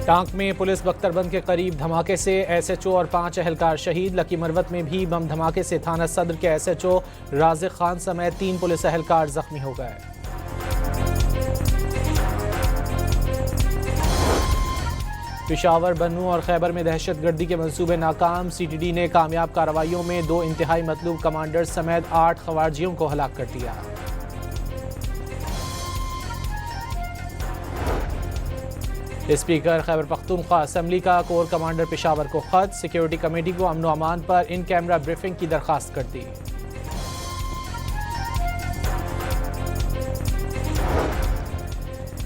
ٹانک میں پولیس بختربند کے قریب دھماکے سے ایس ایچ او اور 5 اہلکار شہید۔ لکی مروت میں بھی بم دھماکے سے تھانہ صدر کے ایس ایچ او رازق خان سمیت 3 پولیس اہلکار زخمی ہو گئے۔ پشاور، بنوں اور خیبر میں دہشت گردی کے منصوبے ناکام۔ سی ٹی ڈی نے کامیاب کارروائیوں میں 2 انتہائی مطلوب کمانڈرز سمیت 8 خواریجیوں کو ہلاک کر دیا۔ اسپیکر خیبر پختونخوا اسمبلی کا کور کمانڈر پشاور کو خط، سیکیورٹی کمیٹی کو امن و امان پر ان کیمرہ بریفنگ کی درخواست کر دی۔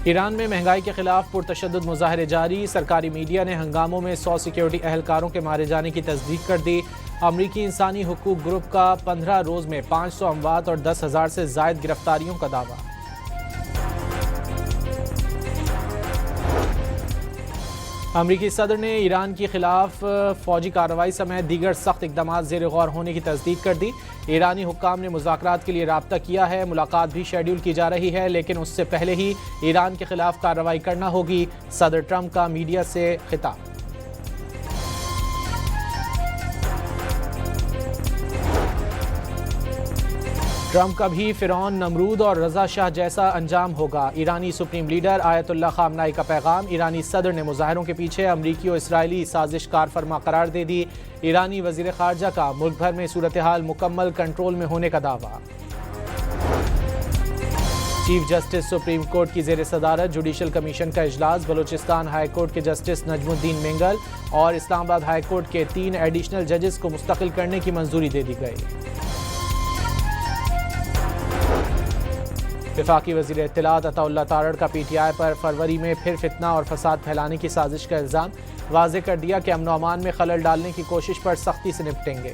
ایران میں مہنگائی کے خلاف پرتشدد مظاہرے جاری۔ سرکاری میڈیا نے ہنگاموں میں 100 سیکیورٹی اہلکاروں کے مارے جانے کی تصدیق کر دی۔ امریکی انسانی حقوق گروپ کا 15 روز میں 500 اموات اور 10,000 سے زائد گرفتاریوں کا دعویٰ۔ امریکی صدر نے ایران کے خلاف فوجی کارروائی سمیت دیگر سخت اقدامات زیر غور ہونے کی تصدیق کر دی۔ ایرانی حکام نے مذاکرات کے لیے رابطہ کیا ہے، ملاقات بھی شیڈول کی جا رہی ہے، لیکن اس سے پہلے ہی ایران کے خلاف کارروائی کرنا ہوگی۔ صدر ٹرمپ کا میڈیا سے خطاب۔ ٹرمپ کا بھی فرعون، نمرود اور رضا شاہ جیسا انجام ہوگا۔ ایرانی سپریم لیڈر آیت اللہ خامنائی کا پیغام۔ ایرانی صدر نے مظاہروں کے پیچھے امریکی اور اسرائیلی سازش کار فرما قرار دے دی۔ ایرانی وزیر خارجہ کا ملک بھر میں صورتحال مکمل کنٹرول میں ہونے کا دعویٰ۔ چیف جسٹس سپریم کورٹ کی زیر صدارت جوڈیشل کمیشن کا اجلاس۔ بلوچستان ہائی کورٹ کے جسٹس نجم الدین مینگل اور اسلام آباد ہائی کورٹ کے 3 ایڈیشنل ججز کو مستقل کرنے کی منظوری دے دی گئی۔ وفاقی وزیر اطلاعات عطا اللہ تارڑ کا پی ٹی آئی پر فروری میں پھر فتنہ اور فساد پھیلانے کی سازش کا الزام۔ واضح کر دیا کہ امن و امان میں خلل ڈالنے کی کوشش پر سختی سے نپٹیں گے۔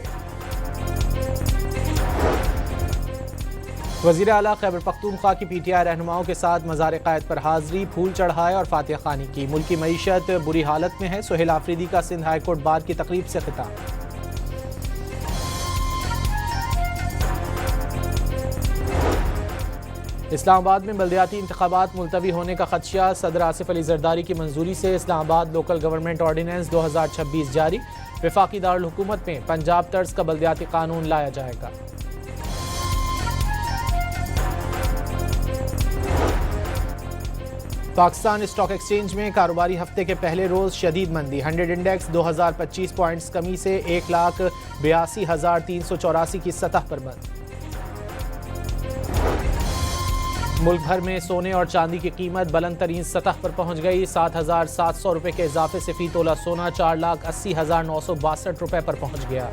وزیر اعلیٰ خیبر پختونخوا کی پی ٹی آئی رہنماؤں کے ساتھ مزار قائد پر حاضری، پھول چڑھائے اور فاتحہ خوانی کی۔ ملکی معیشت بری حالت میں ہے، سہیل آفریدی کا سندھ ہائی کورٹ بار کی تقریب سے خطاب۔ اسلام آباد میں بلدیاتی انتخابات ملتوی ہونے کا خدشہ۔ صدر آصف علی زرداری کی منظوری سے اسلام آباد لوکل گورنمنٹ آرڈیننس 2026 جاری۔ وفاقی دارالحکومت میں پنجاب طرز کا بلدیاتی قانون لایا جائے گا۔ پاکستان اسٹاک ایکسچینج میں کاروباری ہفتے کے پہلے روز شدید مندی۔ 100 انڈیکس 2025 پوائنٹس کمی سے 1,82,384 کی سطح پر بند۔ ملک بھر میں سونے اور چاندی کی قیمت بلند ترین سطح پر پہنچ گئی۔ 7,700 روپے کے اضافے سے فی تولہ سونا 4,80,962 روپے پر پہنچ گیا۔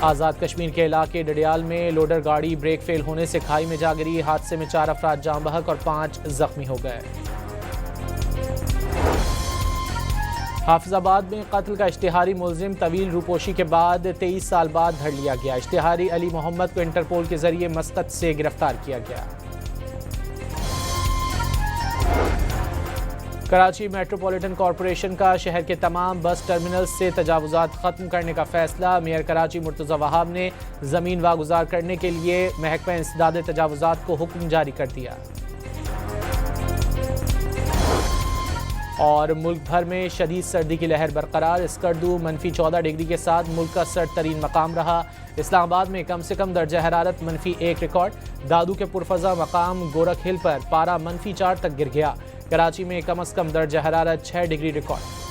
آزاد کشمیر کے علاقے ڈڈیال میں لوڈر گاڑی بریک فیل ہونے سے کھائی میں جا گری۔ حادثے میں 4 افراد جاں بحق اور 5 زخمی ہو گئے۔ حافظ آباد میں قتل کا اشتہاری ملزم طویل روپوشی کے بعد 23 سال بعد دھر لیا گیا۔ اشتہاری علی محمد کو انٹرپول کے ذریعے مسقط سے گرفتار کیا گیا۔ کراچی میٹروپولیٹن کارپوریشن کا شہر کے تمام بس ٹرمینلز سے تجاوزات ختم کرنے کا فیصلہ۔ میئر کراچی مرتضی وہاب نے زمین واگزار کرنے کے لیے محکمہ انسداد تجاوزات کو حکم جاری کر دیا۔ اور ملک بھر میں شدید سردی کی لہر برقرار۔ اسکردو -14 ڈگری کے ساتھ ملک کا سرد ترین مقام رہا۔ اسلام آباد میں کم سے کم درجہ حرارت -1 ریکارڈ۔ دادو کے پرفضا مقام گورکھ ہل پر پارہ -4 تک گر گیا۔ کراچی میں کم از کم درجہ حرارت 6 ڈگری ریکارڈ۔